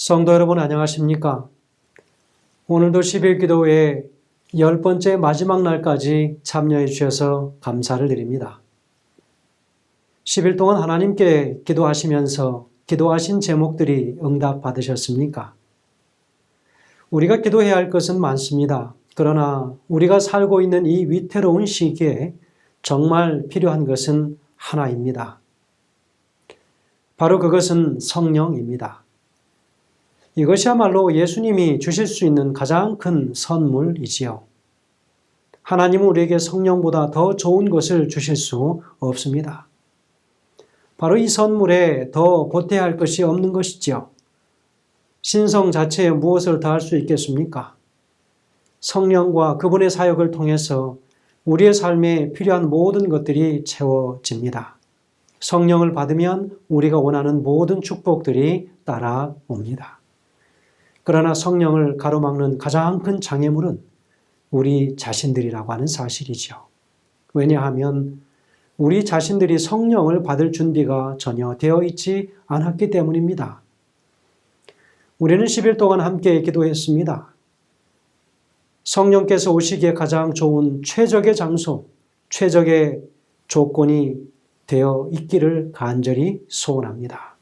성도 여러분 안녕하십니까? 오늘도 10일 기도회의 10번째 마지막 날까지 참여해 주셔서 감사를 드립니다. 10일 동안 하나님께 기도하시면서 기도하신 제목들이 응답받으셨습니까? 우리가 기도해야 할 것은 많습니다. 그러나 우리가 살고 있는 이 위태로운 시기에 정말 필요한 것은 하나입니다. 바로 그것은 성령입니다. 이것이야말로 예수님이 주실 수 있는 가장 큰 선물이지요. 하나님은 우리에게 성령보다 더 좋은 것을 주실 수 없습니다. 바로 이 선물에 더 보태야 할 것이 없는 것이지요. 신성 자체에 무엇을 더할 수 있겠습니까? 성령과 그분의 사역을 통해서 우리의 삶에 필요한 모든 것들이 채워집니다. 성령을 받으면 우리가 원하는 모든 축복들이 따라옵니다. 그러나 성령을 가로막는 가장 큰 장애물은 우리 자신들이라고 하는 사실이죠. 왜냐하면 우리 자신들이 성령을 받을 준비가 전혀 되어 있지 않았기 때문입니다. 우리는 10일 동안 함께 기도했습니다. 성령께서 오시기에 가장 좋은 최적의 장소, 최적의 조건이 되어 있기를 간절히 소원합니다.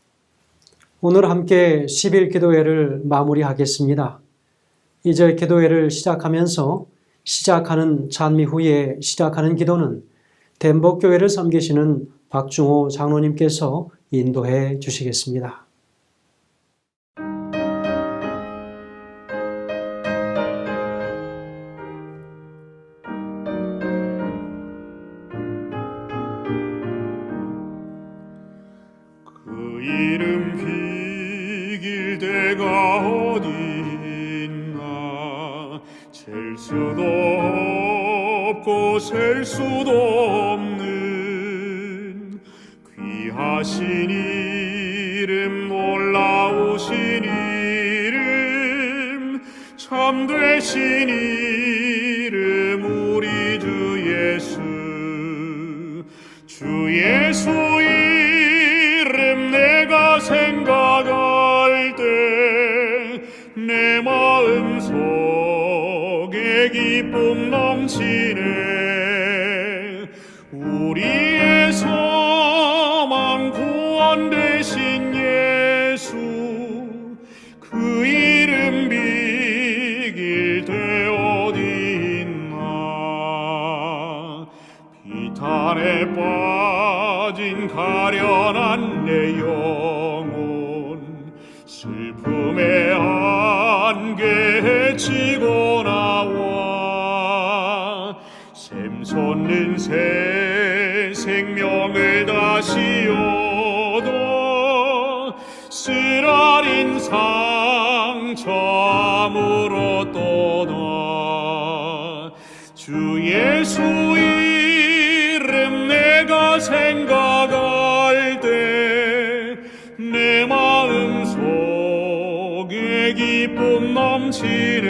오늘 함께 10일 기도회를 마무리하겠습니다. 이제 기도회를 시작하면서 시작하는 찬미 후에 시작하는 기도는 덴복교회를 섬기시는 박중호 장로님께서 인도해 주시겠습니다. 그 이름 비길 데가 어디 있나. 잴 수도 없고 셀 수도 없는 귀하신 이름, 놀라우신 이름, 참되신 이름, 우리 주 예수. 주 예수 이름 내가 생각할 때 내 마음속에 기쁨 넘치네. 우리의 소망 구원 되신 예수, 그 이름 비길 데 어디 있나. 비탄에 빠진 가련한 내 영혼, 슬픔의 안개에 지고 나와 샘솟는 새 생명을 다시 얻어 쓰라린 상처함으로 떠나. 주 예수 이름 내가 생각할 때 내 마음속에 기쁨 넘치네.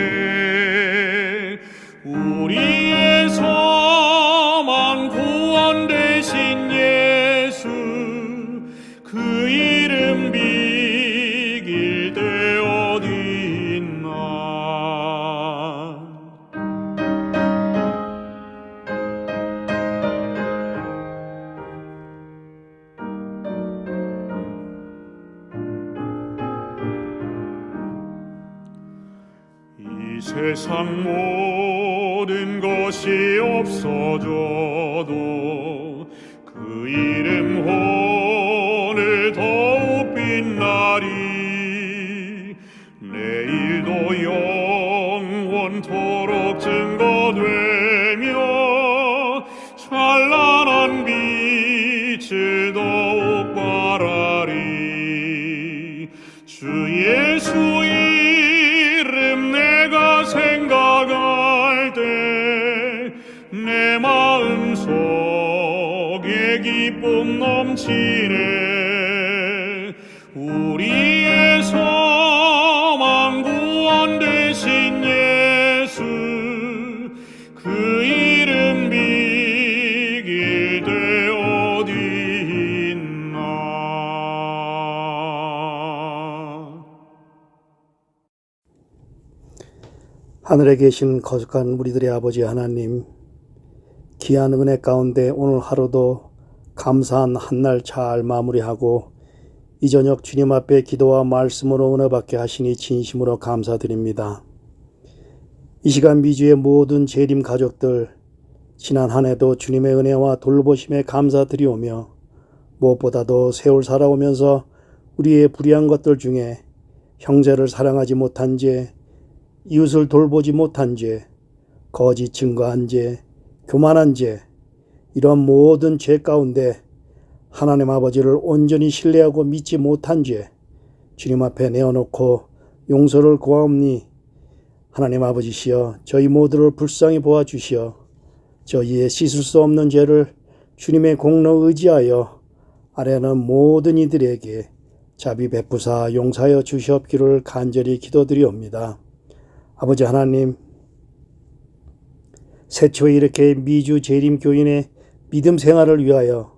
우리의 소망 구원 되신 예수, 그 이름 비길 데 어디 있나. 이 세상 모든 것이 없어져도 그 이름 오늘 더욱 빛나리. 내일도 영원토록 증거되며 찬란한 빛을 더욱 발하리. 주 예수 이름 내가 생각할 때 내 마음속에 기쁨 넘치네. 우리의 소망 구원 되신 예수, 그 이름 비길 데 어디 있나. 하늘에 계신 거룩한 우리들의 아버지 하나님, 귀한 은혜 가운데 오늘 하루도 감사한 한날 잘 마무리하고 이 저녁 주님 앞에 기도와 말씀으로 은혜 받게 하시니 진심으로 감사드립니다. 이 시간 미주의 모든 재림 가족들, 지난 한 해도 주님의 은혜와 돌보심에 감사드리오며 무엇보다도 세월 살아오면서 우리의 불의한 것들 중에 형제를 사랑하지 못한 죄, 이웃을 돌보지 못한 죄, 거짓 증거한 죄, 교만한 죄, 이런 모든 죄 가운데 하나님 아버지를 온전히 신뢰하고 믿지 못한 죄, 주님 앞에 내어놓고 용서를 구하옵니 하나님 아버지시여 저희 모두를 불쌍히 보아주시어 저희의 씻을 수 없는 죄를 주님의 공로 의지하여 아래는 모든 이들에게 자비 베푸사 용서하여 주시옵기를 간절히 기도드리옵니다. 아버지 하나님, 새초에 이렇게 미주 재림교인의 믿음 생활을 위하여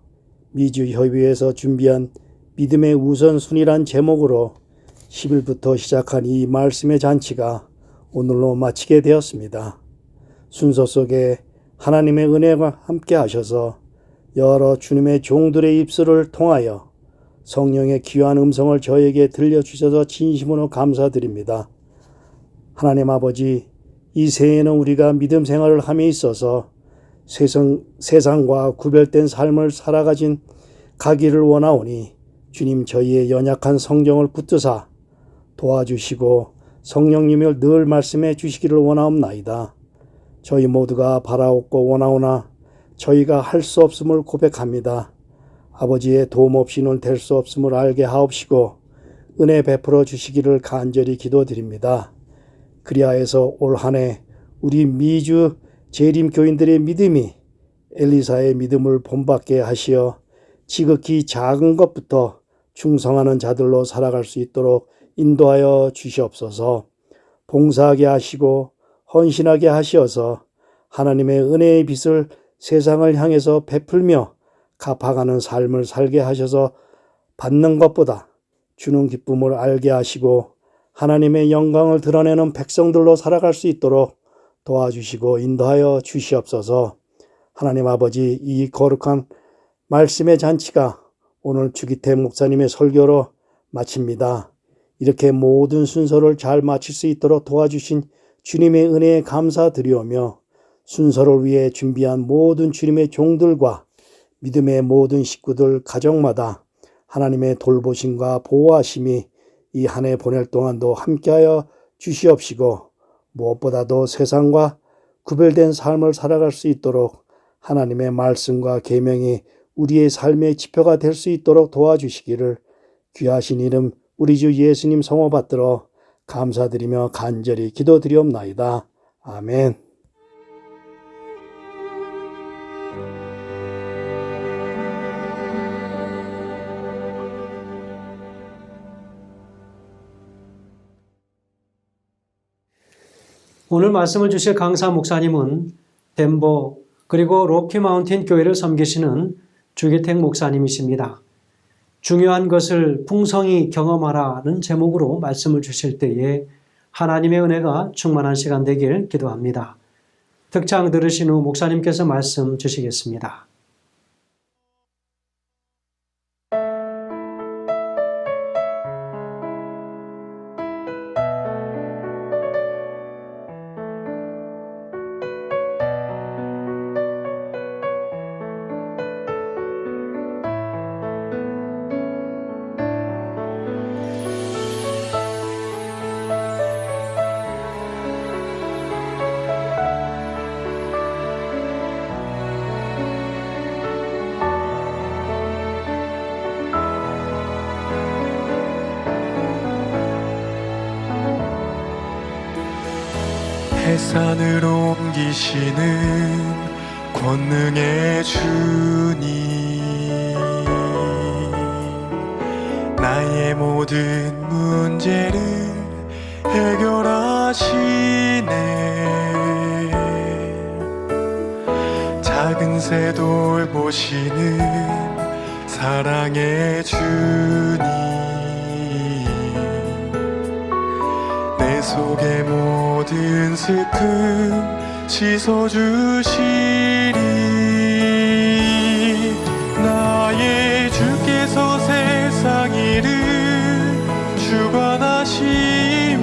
미주 협의회에서 준비한 믿음의 우선순위란 제목으로 10일부터 시작한 이 말씀의 잔치가 오늘로 마치게 되었습니다. 순서 속에 하나님의 은혜가 함께 하셔서 여러 주님의 종들의 입술을 통하여 성령의 귀한 음성을 저에게 들려주셔서 진심으로 감사드립니다. 하나님 아버지, 이 새해에는 우리가 믿음 생활을 함에 있어서 세상과 구별된 삶을 가기를 원하오니 주님 저희의 연약한 성정을 붙드사 도와주시고 성령님을 늘 말씀해 주시기를 원하옵나이다. 저희 모두가 바라옵고 원하오나 저희가 할 수 없음을 고백합니다. 아버지의 도움 없이는 될 수 없음을 알게 하옵시고 은혜 베풀어 주시기를 간절히 기도드립니다. 그리하여서 올 한 해 우리 미주 재림교인들의 믿음이 엘리사의 믿음을 본받게 하시어 지극히 작은 것부터 충성하는 자들로 살아갈 수 있도록 인도하여 주시옵소서. 봉사하게 하시고 헌신하게 하시어서 하나님의 은혜의 빛을 세상을 향해서 베풀며 갚아가는 삶을 살게 하셔서 받는 것보다 주는 기쁨을 알게 하시고 하나님의 영광을 드러내는 백성들로 살아갈 수 있도록 도와주시고 인도하여 주시옵소서. 하나님 아버지, 이 거룩한 말씀의 잔치가 오늘 주기태 목사님의 설교로 마칩니다. 이렇게 모든 순서를 잘 마칠 수 있도록 도와주신 주님의 은혜에 감사드리오며 순서를 위해 준비한 모든 주님의 종들과 믿음의 모든 식구들 가정마다 하나님의 돌보심과 보호하심이 이 한 해 보낼 동안도 함께하여 주시옵시고 무엇보다도 세상과 구별된 삶을 살아갈 수 있도록 하나님의 말씀과 계명이 우리의 삶의 지표가 될 수 있도록 도와주시기를 귀하신 이름 우리 주 예수님 성호 받들어 감사드리며 간절히 기도드리옵나이다. 아멘. 오늘 말씀을 주실 강사 목사님은 덴버 그리고 로키마운틴 교회를 섬기시는 주기택 목사님이십니다. 중요한 것을 풍성히 경험하라는 제목으로 말씀을 주실 때에 하나님의 은혜가 충만한 시간 되길 기도합니다. 특창 들으신 후 목사님께서 말씀 주시겠습니다. 해산으로 옮기시는 권능의 주님, 나의 모든 문제를 해결하시네. 작은 새돌 보시는 사랑의 주님, 내 내 속의 모든 슬픔 씻어주시리. 나의 주께서 세상 일을 주관하시며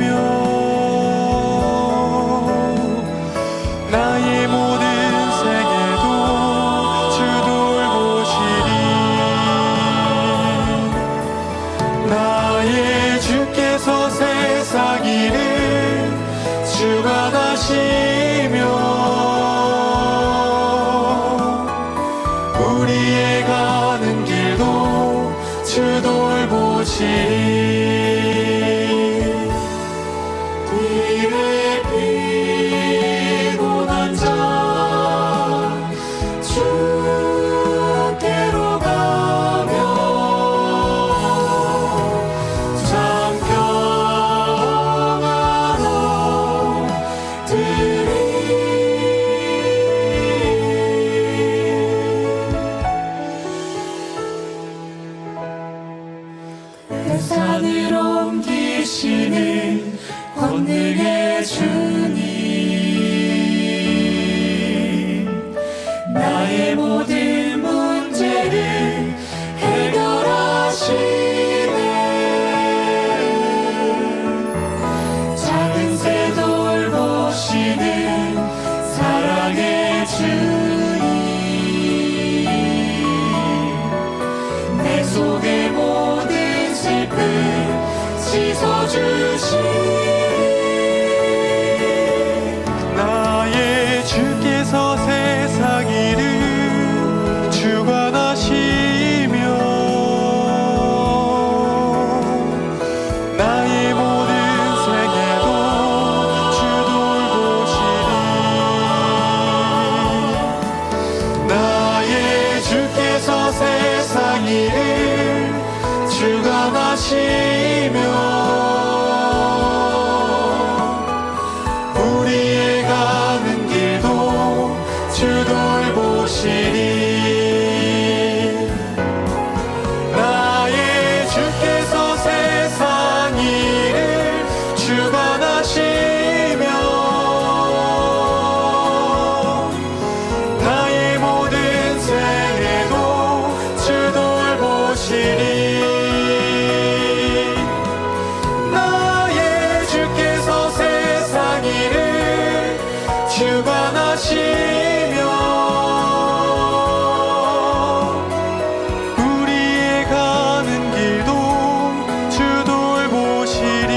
나의 모든 생애도 주 돌보시리. 나의 주께서 세상 일을 주관하시며 우리의 가는 길도 주 돌보시리. 길에 피곤한 자 주께로 가며 참 평안 얻으리. 산을 옮기시는 권능의 주님, 나의 모든 문제를 해결하시네. 작은 새 돌보시는 사랑의 주님, 내 속의 모든 슬픔 씻어주시니. 나의 주께서 세상 일을 주관하시며 나의 모든 생애도 주 돌보시리. 나의 주께서 세상 일을 주관하시며 우리의 가는 길도 주 돌보시리. 나의 주께서 세상 일을 주관하시며 나의 모든 생애도 주 돌보시리. 나의 주께서 세상 일을 주관하시며 우리의 가는 길도 주 돌보시리.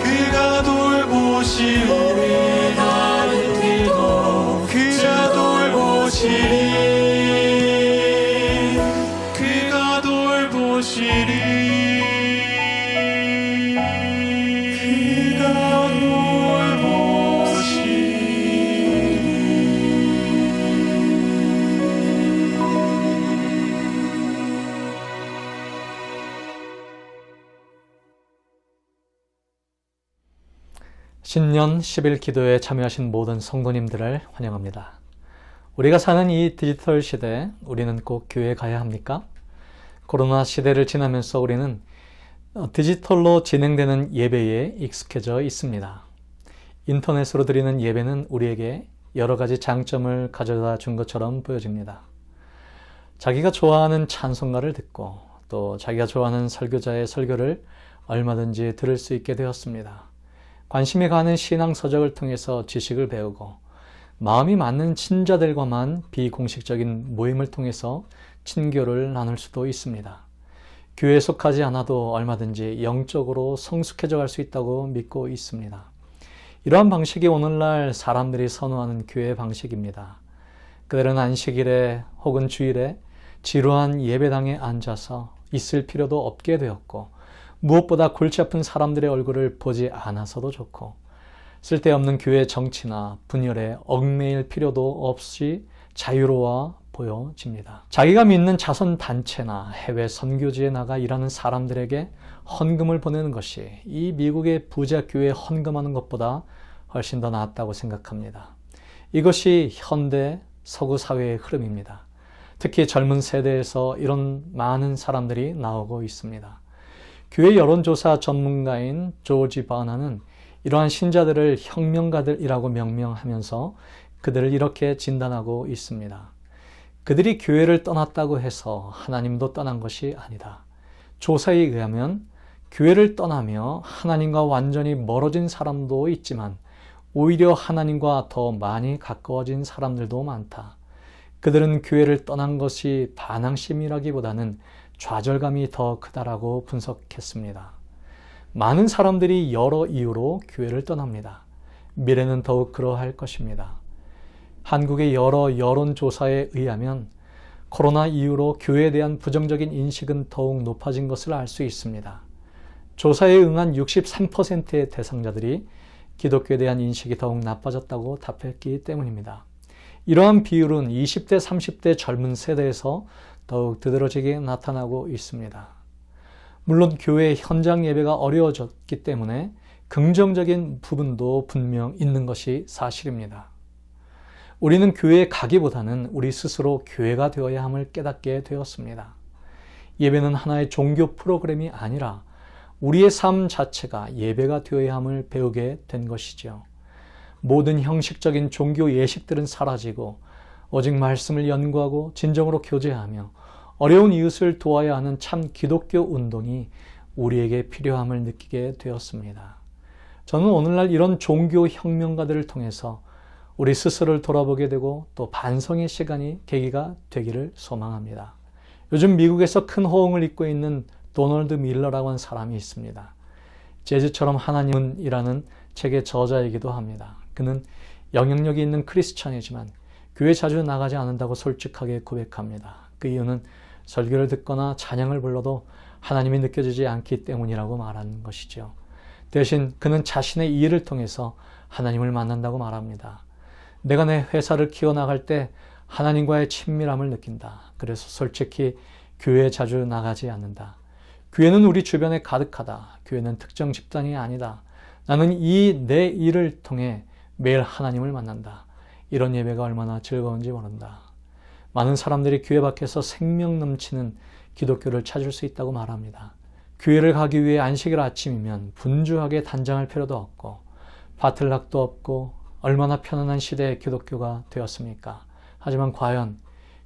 그가 돌보시리. 우리의 가는 길도 그가 돌보시리. 그가 돌보시리. 그가 돌보시리. 신년 10일 기도에 참여하신 모든 성도님들을 환영합니다. 우리가 사는 이 디지털 시대에 우리는 꼭 교회에 가야 합니까? 코로나 시대를 지나면서 우리는 디지털로 진행되는 예배에 익숙해져 있습니다. 인터넷으로 드리는 예배는 우리에게 여러 가지 장점을 가져다 준 것처럼 보여집니다. 자기가 좋아하는 찬송가를 듣고 또 자기가 좋아하는 설교자의 설교를 얼마든지 들을 수 있게 되었습니다. 관심이 가는 신앙 서적을 통해서 지식을 배우고 마음이 맞는 친자들과만 비공식적인 모임을 통해서 친교를 나눌 수도 있습니다. 교회에 속하지 않아도 얼마든지 영적으로 성숙해져 갈 수 있다고 믿고 있습니다. 이러한 방식이 오늘날 사람들이 선호하는 교회 방식입니다. 그들은 안식일에 혹은 주일에 지루한 예배당에 앉아서 있을 필요도 없게 되었고 무엇보다 골치 아픈 사람들의 얼굴을 보지 않아서도 좋고 쓸데없는 교회 정치나 분열에 얽매일 필요도 없이 자유로워 보여집니다. 자기가 믿는 자선단체나 해외 선교지에 나가 일하는 사람들에게 헌금을 보내는 것이 이 미국의 부자 교회에 헌금하는 것보다 훨씬 더 낫다고 생각합니다. 이것이 현대 서구 사회의 흐름입니다. 특히 젊은 세대에서 이런 많은 사람들이 나오고 있습니다. 교회 여론조사 전문가인 조지 바나는 이러한 신자들을 혁명가들이라고 명명하면서 그들을 이렇게 진단하고 있습니다. 그들이 교회를 떠났다고 해서 하나님도 떠난 것이 아니다. 조사에 의하면 교회를 떠나며 하나님과 완전히 멀어진 사람도 있지만 오히려 하나님과 더 많이 가까워진 사람들도 많다. 그들은 교회를 떠난 것이 반항심이라기보다는 좌절감이 더 크다라고 분석했습니다. 많은 사람들이 여러 이유로 교회를 떠납니다. 미래는 더욱 그러할 것입니다. 한국의 여러 여론조사에 의하면 코로나 이후로 교회에 대한 부정적인 인식은 더욱 높아진 것을 알 수 있습니다. 조사에 응한 63%의 대상자들이 기독교에 대한 인식이 더욱 나빠졌다고 답했기 때문입니다. 이러한 비율은 20대, 30대 젊은 세대에서 더욱 두드러지게 나타나고 있습니다. 물론 교회 현장 예배가 어려워졌기 때문에 긍정적인 부분도 분명 있는 것이 사실입니다. 우리는 교회에 가기보다는 우리 스스로 교회가 되어야 함을 깨닫게 되었습니다. 예배는 하나의 종교 프로그램이 아니라 우리의 삶 자체가 예배가 되어야 함을 배우게 된 것이죠. 모든 형식적인 종교 예식들은 사라지고 오직 말씀을 연구하고 진정으로 교제하며 어려운 이웃을 도와야 하는 참 기독교 운동이 우리에게 필요함을 느끼게 되었습니다. 저는 오늘날 이런 종교 혁명가들을 통해서 우리 스스로를 돌아보게 되고 또 반성의 시간이 계기가 되기를 소망합니다. 요즘 미국에서 큰 호응을 입고 있는 도널드 밀러라고 하는 사람이 있습니다. 재즈처럼 하나님은 이라는 책의 저자이기도 합니다. 그는 영향력이 있는 크리스찬이지만 교회 자주 나가지 않는다고 솔직하게 고백합니다. 그 이유는 설교를 듣거나 찬양을 불러도 하나님이 느껴지지 않기 때문이라고 말하는 것이죠. 대신 그는 자신의 일을 통해서 하나님을 만난다고 말합니다. 내가 내 회사를 키워나갈 때 하나님과의 친밀함을 느낀다. 그래서 솔직히 교회에 자주 나가지 않는다. 교회는 우리 주변에 가득하다. 교회는 특정 집단이 아니다. 나는 이 내 일을 통해 매일 하나님을 만난다. 이런 예배가 얼마나 즐거운지 모른다. 많은 사람들이 교회 밖에서 생명 넘치는 기독교를 찾을 수 있다고 말합니다. 교회를 가기 위해 안식일 아침이면 분주하게 단장할 필요도 없고 바틀락도 없고 얼마나 편안한 시대의 기독교가 되었습니까? 하지만 과연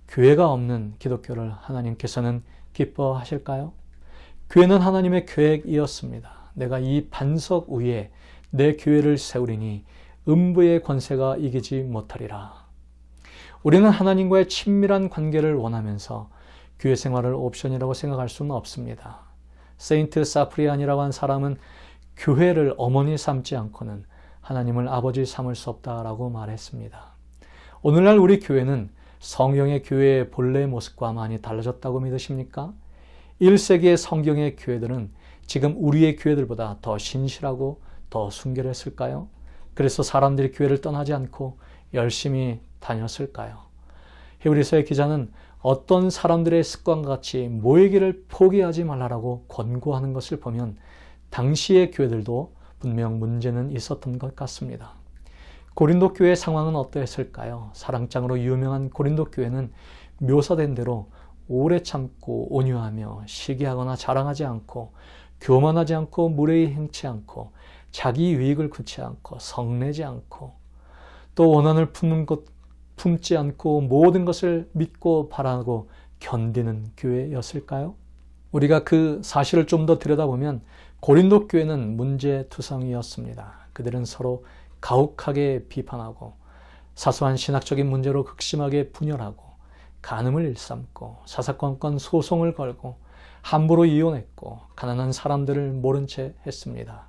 교회가 없는 기독교를 하나님께서는 기뻐하실까요? 교회는 하나님의 계획이었습니다. 내가 이 반석 위에 내 교회를 세우리니 음부의 권세가 이기지 못하리라. 우리는 하나님과의 친밀한 관계를 원하면서 교회 생활을 옵션이라고 생각할 수는 없습니다. 세인트 사프리안이라고 한 사람은 교회를 어머니 삼지 않고는 하나님을 아버지 삼을 수 없다라고 말했습니다. 오늘날 우리 교회는 성경의 교회의 본래의 모습과 많이 달라졌다고 믿으십니까? 1세기의 성경의 교회들은 지금 우리의 교회들보다 더 신실하고 더 순결했을까요? 그래서 사람들이 교회를 떠나지 않고 열심히 다녔을까요? 히브리서의 기자는 어떤 사람들의 습관과 같이 모이기를 포기하지 말라라고 권고하는 것을 보면 당시의 교회들도 분명 문제는 있었던 것 같습니다. 고린도 교회의 상황은 어떠했을까요? 사랑장으로 유명한 고린도 교회는 묘사된 대로 오래 참고 온유하며 시기하거나 자랑하지 않고 교만하지 않고 무례히 행치 않고 자기 유익을 구치 않고 성내지 않고 또 원한을 품지 않고 모든 것을 믿고 바라고 견디는 교회였을까요? 우리가 그 사실을 좀 더 들여다보면 고린도 교회는 문제투성이었습니다. 그들은 서로 가혹하게 비판하고 사소한 신학적인 문제로 극심하게 분열하고 간음을 일삼고 사사건건 소송을 걸고 함부로 이혼했고 가난한 사람들을 모른 채 했습니다.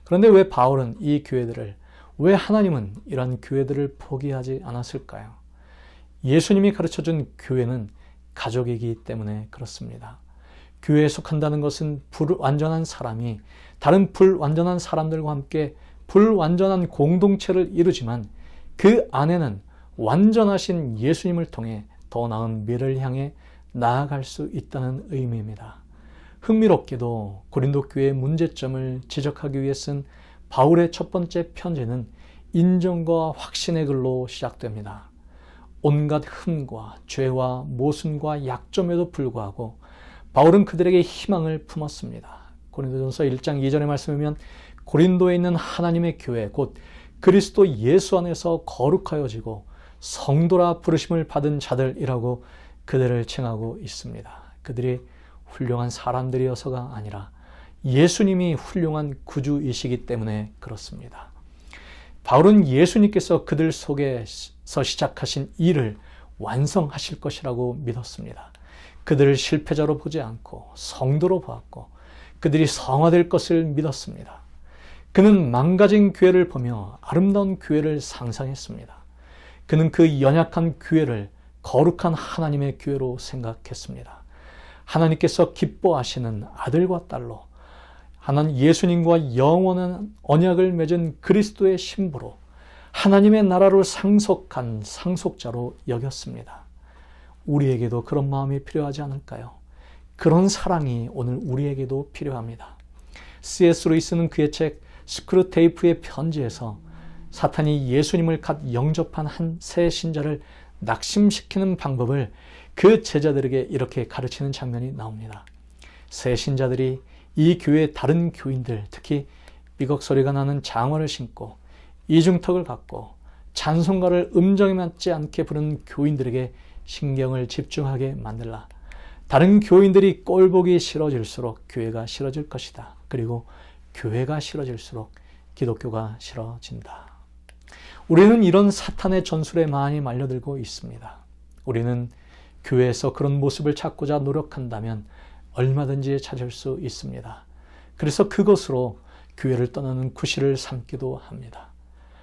그런데 왜 바울은 이 교회들을, 왜 하나님은 이런 교회들을 포기하지 않았을까요? 예수님이 가르쳐준 교회는 가족이기 때문에 그렇습니다. 교회에 속한다는 것은 불완전한 사람이 다른 불완전한 사람들과 함께 불완전한 공동체를 이루지만 그 안에는 완전하신 예수님을 통해 더 나은 미래를 향해 나아갈 수 있다는 의미입니다. 흥미롭게도 고린도 교회의 문제점을 지적하기 위해 쓴 바울의 첫 번째 편지는 인정과 확신의 글로 시작됩니다. 온갖 흠과 죄와 모순과 약점에도 불구하고 바울은 그들에게 희망을 품었습니다. 고린도전서 1장 2절의 말씀에 보면 고린도에 있는 하나님의 교회 곧 그리스도 예수 안에서 거룩하여지고 성도라 부르심을 받은 자들이라고 그들을 칭하고 있습니다. 그들이 훌륭한 사람들이어서가 아니라 예수님이 훌륭한 구주이시기 때문에 그렇습니다. 바울은 예수님께서 그들 속에서 시작하신 일을 완성하실 것이라고 믿었습니다. 그들을 실패자로 보지 않고 성도로 보았고 그들이 성화될 것을 믿었습니다. 그는 망가진 교회를 보며 아름다운 교회를 상상했습니다. 그는 그 연약한 교회를 거룩한 하나님의 교회로 생각했습니다. 하나님께서 기뻐하시는 아들과 딸로 하나님 예수님과 영원한 언약을 맺은 그리스도의 신부로 하나님의 나라로 상속한 상속자로 여겼습니다. 우리에게도 그런 마음이 필요하지 않을까요? 그런 사랑이 오늘 우리에게도 필요합니다. C.S. 루이스는 그의 책 스크루테이프의 편지에서 사탄이 예수님을 갓 영접한 한 새 신자를 낙심시키는 방법을 그 제자들에게 이렇게 가르치는 장면이 나옵니다. 새 신자들이 이 교회의 다른 교인들, 특히 삐걱 소리가 나는 장화를 신고 이중턱을 갖고 찬송가를 음정에 맞지 않게 부르는 교인들에게 신경을 집중하게 만들라. 다른 교인들이 꼴보기 싫어질수록 교회가 싫어질 것이다. 그리고 교회가 싫어질수록 기독교가 싫어진다. 우리는 이런 사탄의 전술에 많이 말려들고 있습니다. 우리는 교회에서 그런 모습을 찾고자 노력한다면 얼마든지 찾을 수 있습니다. 그래서 그것으로 교회를 떠나는 구실을 삼기도 합니다.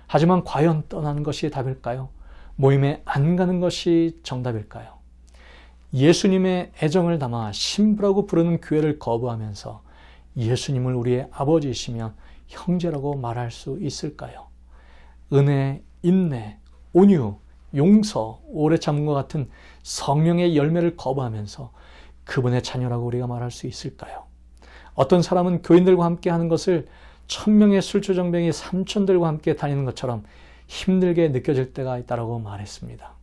하지만 과연 떠나는 것이 답일까요? 모임에 안 가는 것이 정답일까요? 예수님의 애정을 담아 신부라고 부르는 교회를 거부하면서 예수님을 우리의 아버지이시며 형제라고 말할 수 있을까요? 은혜, 인내, 온유, 용서, 오래 참음과 같은 성령의 열매를 거부하면서 그분의 자녀라고 우리가 말할 수 있을까요? 어떤 사람은 교인들과 함께 하는 것을 1000명의 술주정뱅이 삼촌들과 함께 다니는 것처럼 힘들게 느껴질 때가 있다고 말했습니다.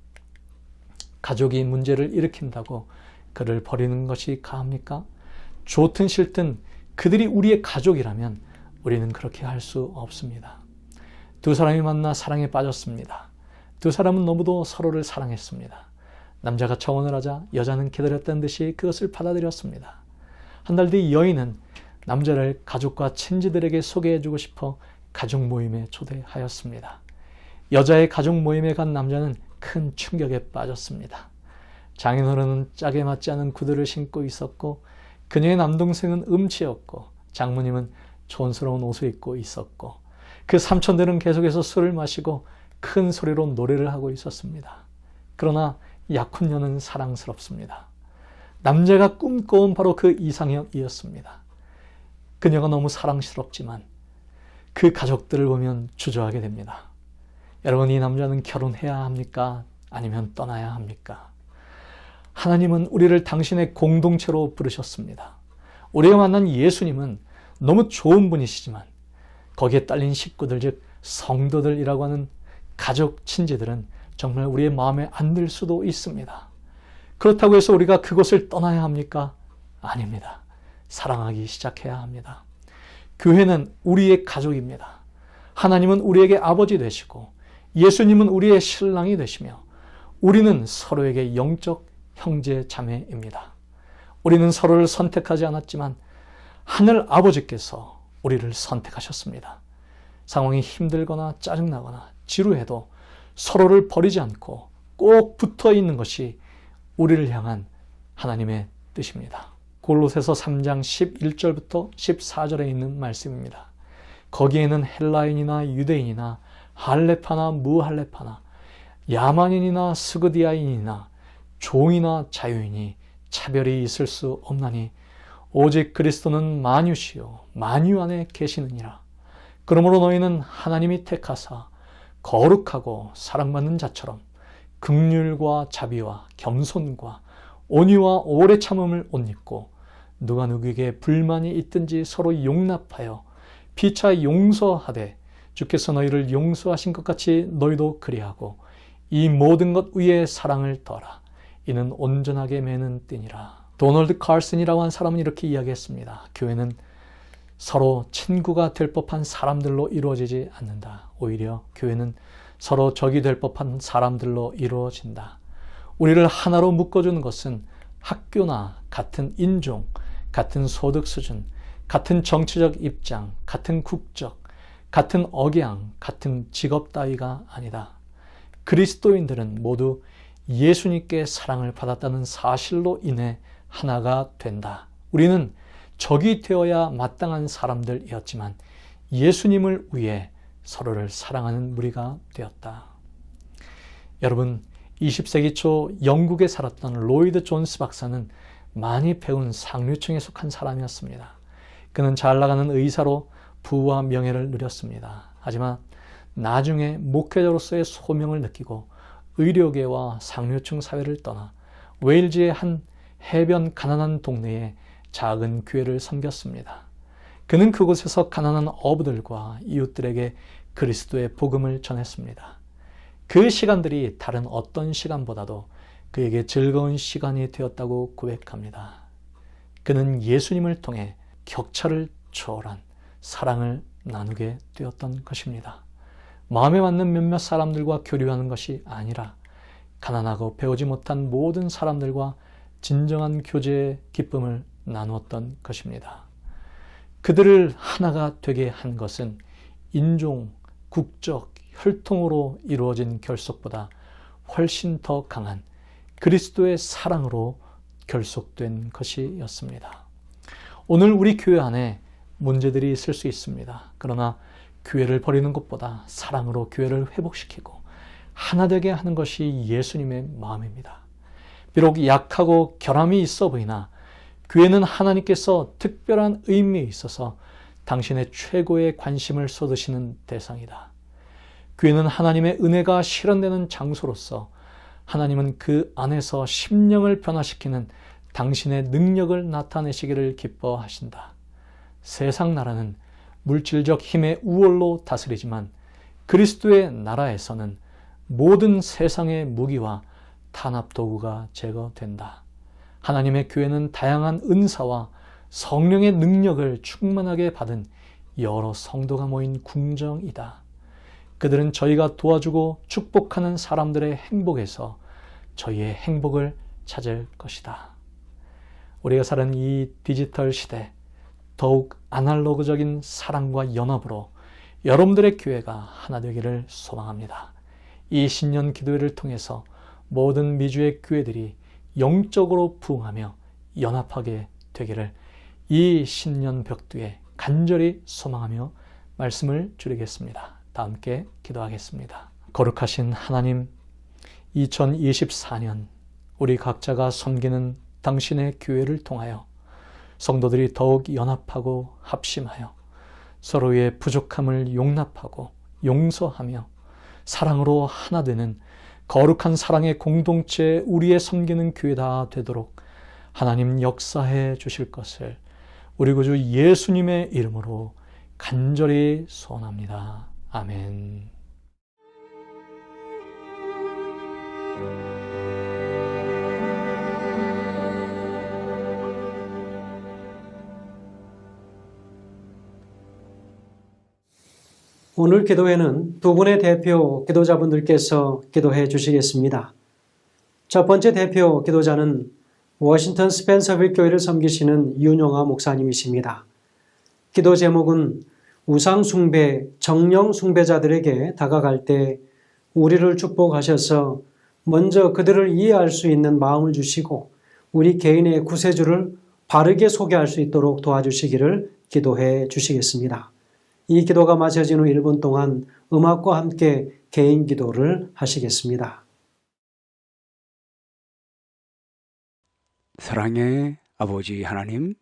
가족이 문제를 일으킨다고 그를 버리는 것이 가합니까? 좋든 싫든 그들이 우리의 가족이라면 우리는 그렇게 할 수 없습니다. 두 사람이 만나 사랑에 빠졌습니다. 두 사람은 너무도 서로를 사랑했습니다. 남자가 청혼을 하자 여자는 기다렸다는 듯이 그것을 받아들였습니다. 한 달 뒤 여인은 남자를 가족과 친지들에게 소개해주고 싶어 가족 모임에 초대하였습니다. 여자의 가족 모임에 간 남자는 큰 충격에 빠졌습니다. 장인어른은 짝에 맞지 않은 구두를 신고 있었고 그녀의 남동생은 음치였고 장모님은 촌스러운 옷을 입고 있었고 그 삼촌들은 계속해서 술을 마시고 큰 소리로 노래를 하고 있었습니다. 그러나 약혼녀는 사랑스럽습니다. 남자가 꿈꿔온 바로 그 이상형이었습니다. 그녀가 너무 사랑스럽지만 그 가족들을 보면 주저하게 됩니다. 여러분, 이 남자는 결혼해야 합니까? 아니면 떠나야 합니까? 하나님은 우리를 당신의 공동체로 부르셨습니다. 우리가 만난 예수님은 너무 좋은 분이시지만 거기에 딸린 식구들, 즉 성도들이라고 하는 가족, 친지들은 정말 우리의 마음에 안 들 수도 있습니다. 그렇다고 해서 우리가 그곳을 떠나야 합니까? 아닙니다. 사랑하기 시작해야 합니다. 교회는 우리의 가족입니다. 하나님은 우리에게 아버지 되시고 예수님은 우리의 신랑이 되시며 우리는 서로에게 영적 형제 자매입니다. 우리는 서로를 선택하지 않았지만 하늘 아버지께서 우리를 선택하셨습니다. 상황이 힘들거나 짜증나거나 지루해도 서로를 버리지 않고 꼭 붙어 있는 것이 우리를 향한 하나님의 뜻입니다. 골로새서 3장 11절부터 14절에 있는 말씀입니다. 거기에는 헬라인이나 유대인이나 할레파나 무할레파나 야만인이나 스그디아인이나 종이나 자유인이 차별이 있을 수 없나니 오직 그리스도는 만유시요 만유 안에 계시느니라. 그러므로 너희는 하나님이 택하사 거룩하고 사랑받는 자처럼 긍휼과 자비와 겸손과 온유와 오래 참음을 옷 입고 누가 누구에게 불만이 있든지 서로 용납하여 피차 용서하되 주께서 너희를 용서하신 것 같이 너희도 그리하고 이 모든 것 위에 사랑을 더하라. 이는 온전하게 매는 띠니라. 도널드 칼슨이라고 한 사람은 이렇게 이야기했습니다. 교회는 서로 친구가 될 법한 사람들로 이루어지지 않는다. 오히려 교회는 서로 적이 될 법한 사람들로 이루어진다. 우리를 하나로 묶어주는 것은 학교나 같은 인종, 같은 소득 수준, 같은 정치적 입장, 같은 국적, 같은 억양, 같은 직업 따위가 아니다. 그리스도인들은 모두 예수님께 사랑을 받았다는 사실로 인해 하나가 된다. 우리는 적이 되어야 마땅한 사람들이었지만 예수님을 위해 서로를 사랑하는 무리가 되었다. 여러분, 20세기 초 영국에 살았던 로이드 존스 박사는 많이 배운 상류층에 속한 사람이었습니다. 그는 잘 나가는 의사로 부와 명예를 누렸습니다. 하지만 나중에 목회자로서의 소명을 느끼고 의료계와 상류층 사회를 떠나 웨일즈의 한 해변 가난한 동네에 작은 교회를 섬겼습니다. 그는 그곳에서 가난한 어부들과 이웃들에게 그리스도의 복음을 전했습니다. 그 시간들이 다른 어떤 시간보다도 그에게 즐거운 시간이 되었다고 고백합니다. 그는 예수님을 통해 격차를 초월한 사랑을 나누게 되었던 것입니다. 마음에 맞는 몇몇 사람들과 교류하는 것이 아니라 가난하고 배우지 못한 모든 사람들과 진정한 교제의 기쁨을 나누었던 것입니다. 그들을 하나가 되게 한 것은 인종, 국적, 혈통으로 이루어진 결속보다 훨씬 더 강한 그리스도의 사랑으로 결속된 것이었습니다. 오늘 우리 교회 안에 문제들이 있을 수 있습니다. 그러나 교회를 버리는 것보다 사랑으로 교회를 회복시키고 하나 되게 하는 것이 예수님의 마음입니다. 비록 약하고 결함이 있어 보이나 교회는 하나님께서 특별한 의미에 있어서 당신의 최고의 관심을 쏟으시는 대상이다. 교회는 하나님의 은혜가 실현되는 장소로서 하나님은 그 안에서 심령을 변화시키는 당신의 능력을 나타내시기를 기뻐하신다. 세상 나라는 물질적 힘의 우월로 다스리지만 그리스도의 나라에서는 모든 세상의 무기와 탄압도구가 제거된다. 하나님의 교회는 다양한 은사와 성령의 능력을 충만하게 받은 여러 성도가 모인 궁정이다. 그들은 저희가 도와주고 축복하는 사람들의 행복에서 저희의 행복을 찾을 것이다. 우리가 사는 이 디지털 시대, 더욱 아날로그적인 사랑과 연합으로 여러분들의 교회가 하나 되기를 소망합니다. 이 신년 기도회를 통해서 모든 미주의 교회들이 영적으로 부흥하며 연합하게 되기를 이 신년 벽두에 간절히 소망하며 말씀을 드리겠습니다. 다 함께 기도하겠습니다. 거룩하신 하나님, 2024년 우리 각자가 섬기는 당신의 교회를 통하여 성도들이 더욱 연합하고 합심하여 서로의 부족함을 용납하고 용서하며 사랑으로 하나 되는 거룩한 사랑의 공동체 우리의 섬기는 교회다 되도록 하나님 역사해 주실 것을 우리 구주 예수님의 이름으로 간절히 소원합니다. 아멘. 오늘 기도회는 두 분의 대표 기도자분들께서 기도해 주시겠습니다. 첫 번째 대표 기도자는 워싱턴 스펜서빌 교회를 섬기시는 윤용아 목사님이십니다. 기도 제목은 우상 숭배, 정령 숭배자들에게 다가갈 때 우리를 축복하셔서 먼저 그들을 이해할 수 있는 마음을 주시고 우리 개인의 구세주를 바르게 소개할 수 있도록 도와주시기를 기도해 주시겠습니다. 이 기도가 마쳐진 후 1분 동안 음악과 함께 개인 기도를 하시겠습니다. 사랑의 아버지 하나님,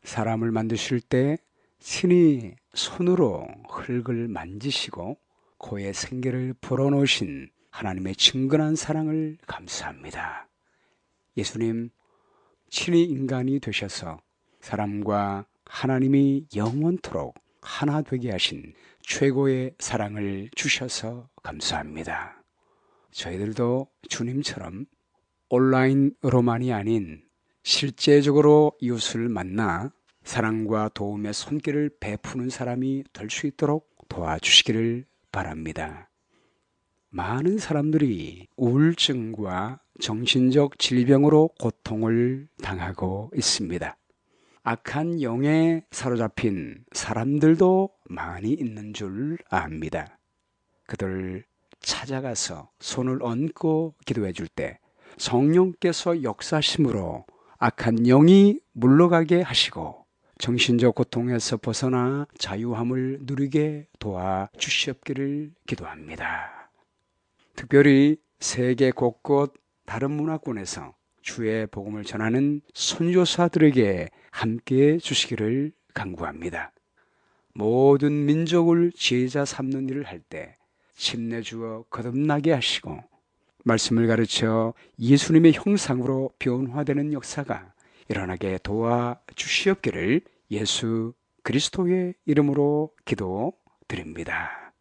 사람을 만드실 때 친히 손으로 흙을 만지시고 코에 생기를 불어넣으신 하나님의 친근한 사랑을 감사합니다. 예수님, 친히 인간이 되셔서 사람과 하나님이 영원토록 하나 되게 하신 최고의 사랑을 주셔서 감사합니다. 저희들도 주님처럼 온라인으로만이 아닌 실제적으로 이웃을 만나 사랑과 도움의 손길을 베푸는 사람이 될 수 있도록 도와주시기를 바랍니다. 많은 사람들이 우울증과 정신적 질병으로 고통을 당하고 있습니다. 악한 영에 사로잡힌 사람들도 많이 있는 줄 압니다. 그들 찾아가서 손을 얹고 기도해 줄 때 성령께서 역사심으로 악한 영이 물러가게 하시고 정신적 고통에서 벗어나 자유함을 누리게 도와주시옵기를 기도합니다. 특별히 세계 곳곳 다른 문화권에서 주의 복음을 전하는 선교사들에게 함께해 주시기를 간구합니다. 모든 민족을 제자 삼는 일을 할 때 힘내주어 거듭나게 하시고 말씀을 가르쳐 예수님의 형상으로 변화되는 역사가 일어나게 도와주시옵기를 예수 그리스도의 이름으로 기도드립니다.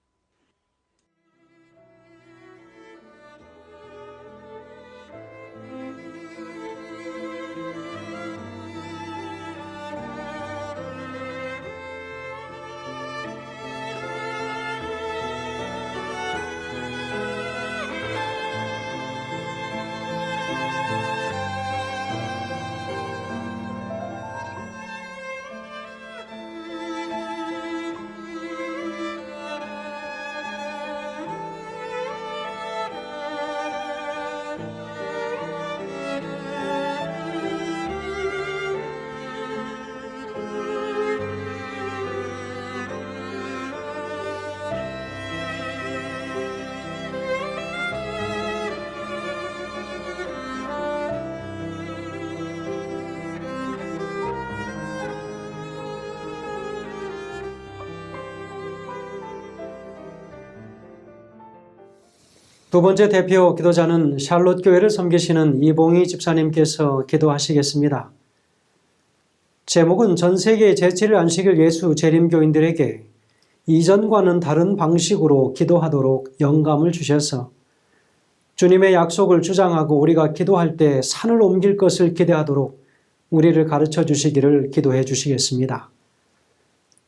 두 번째 대표 기도자는 샬롯 교회를 섬기시는 이봉희 집사님께서 기도하시겠습니다. 제목은 전 세계 제7일 안식일 예수 재림교인들에게 이전과는 다른 방식으로 기도하도록 영감을 주셔서 주님의 약속을 주장하고 우리가 기도할 때 산을 옮길 것을 기대하도록 우리를 가르쳐 주시기를 기도해 주시겠습니다.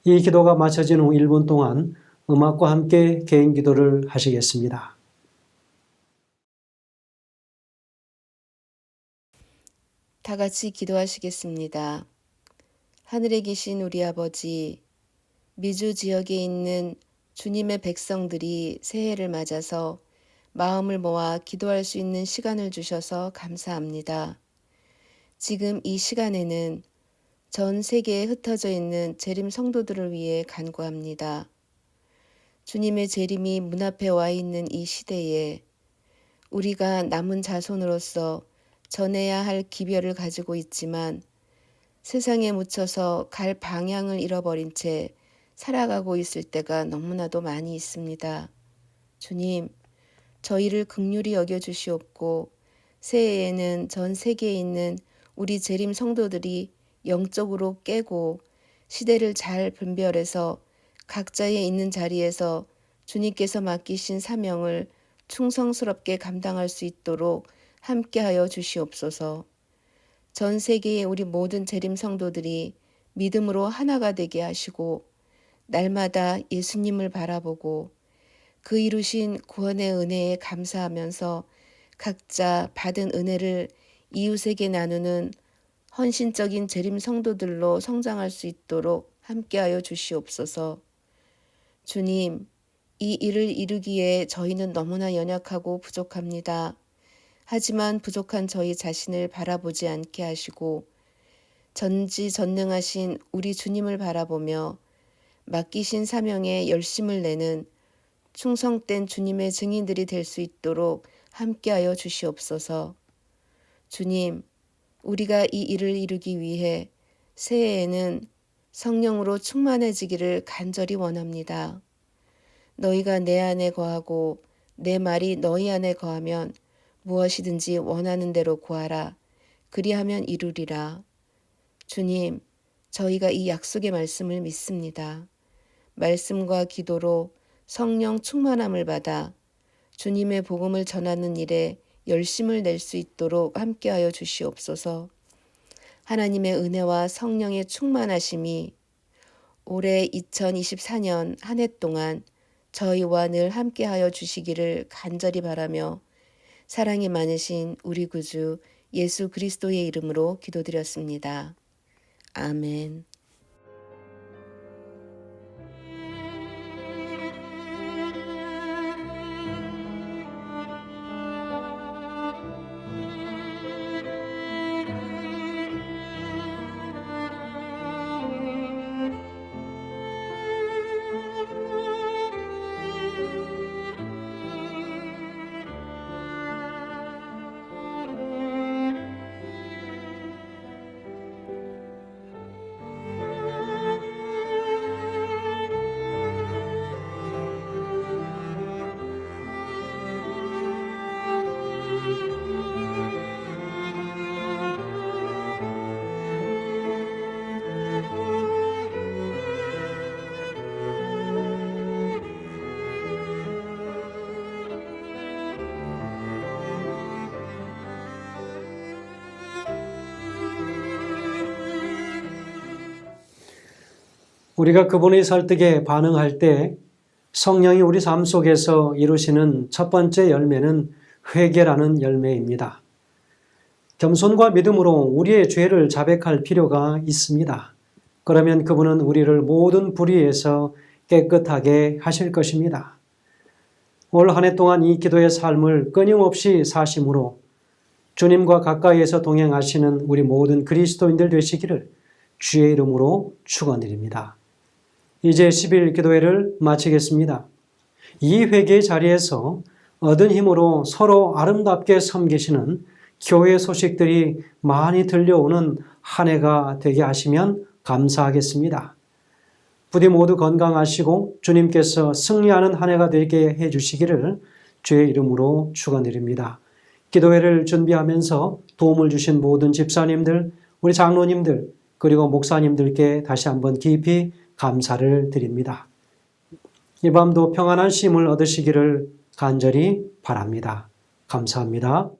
이 기도가 마쳐진 후 1분 동안 음악과 함께 개인 기도를 하시겠습니다. 다 같이 기도하시겠습니다. 하늘에 계신 우리 아버지, 미주 지역에 있는 주님의 백성들이 새해를 맞아서 마음을 모아 기도할 수 있는 시간을 주셔서 감사합니다. 지금 이 시간에는 전 세계에 흩어져 있는 재림 성도들을 위해 간구합니다. 주님의 재림이 문 앞에 와 있는 이 시대에 우리가 남은 자손으로서 전해야 할 기별을 가지고 있지만 세상에 묻혀서 갈 방향을 잃어버린 채 살아가고 있을 때가 너무나도 많이 있습니다. 주님, 저희를 긍휼히 여겨주시옵고 새해에는 전 세계에 있는 우리 재림 성도들이 영적으로 깨고 시대를 잘 분별해서 각자의 있는 자리에서 주님께서 맡기신 사명을 충성스럽게 감당할 수 있도록 함께하여 주시옵소서. 전 세계의 우리 모든 재림 성도들이 믿음으로 하나가 되게 하시고 날마다 예수님을 바라보고 그 이루신 구원의 은혜에 감사하면서 각자 받은 은혜를 이웃에게 나누는 헌신적인 재림 성도들로 성장할 수 있도록 함께하여 주시옵소서. 주님, 이 일을 이루기에 저희는 너무나 연약하고 부족합니다. 하지만 부족한 저희 자신을 바라보지 않게 하시고 전지전능하신 우리 주님을 바라보며 맡기신 사명에 열심을 내는 충성된 주님의 증인들이 될 수 있도록 함께하여 주시옵소서. 주님, 우리가 이 일을 이루기 위해 새해에는 성령으로 충만해지기를 간절히 원합니다. 너희가 내 안에 거하고 내 말이 너희 안에 거하면 무엇이든지 원하는 대로 구하라. 그리하면 이루리라. 주님, 저희가 이 약속의 말씀을 믿습니다. 말씀과 기도로 성령 충만함을 받아 주님의 복음을 전하는 일에 열심을 낼 수 있도록 함께하여 주시옵소서. 하나님의 은혜와 성령의 충만하심이 올해 2024년 한 해 동안 저희와 늘 함께하여 주시기를 간절히 바라며 사랑이 많으신 우리 구주 예수 그리스도의 이름으로 기도드렸습니다. 아멘. 우리가 그분의 설득에 반응할 때 성령이 우리 삶 속에서 이루시는 첫 번째 열매는 회개라는 열매입니다. 겸손과 믿음으로 우리의 죄를 자백할 필요가 있습니다. 그러면 그분은 우리를 모든 불의에서 깨끗하게 하실 것입니다. 올 한 해 동안 이 기도의 삶을 끊임없이 사심으로 주님과 가까이에서 동행하시는 우리 모든 그리스도인들 되시기를 주의 이름으로 축원드립니다. 이제 10일 기도회를 마치겠습니다. 이 회개의 자리에서 얻은 힘으로 서로 아름답게 섬기시는 교회 소식들이 많이 들려오는 한 해가 되게 하시면 감사하겠습니다. 부디 모두 건강하시고 주님께서 승리하는 한 해가 되게 해주시기를 주의 이름으로 축원드립니다. 기도회를 준비하면서 도움을 주신 모든 집사님들, 우리 장로님들, 그리고 목사님들께 다시 한번 깊이 감사를 드립니다. 이 밤도 평안한 쉼을 얻으시기를 간절히 바랍니다. 감사합니다.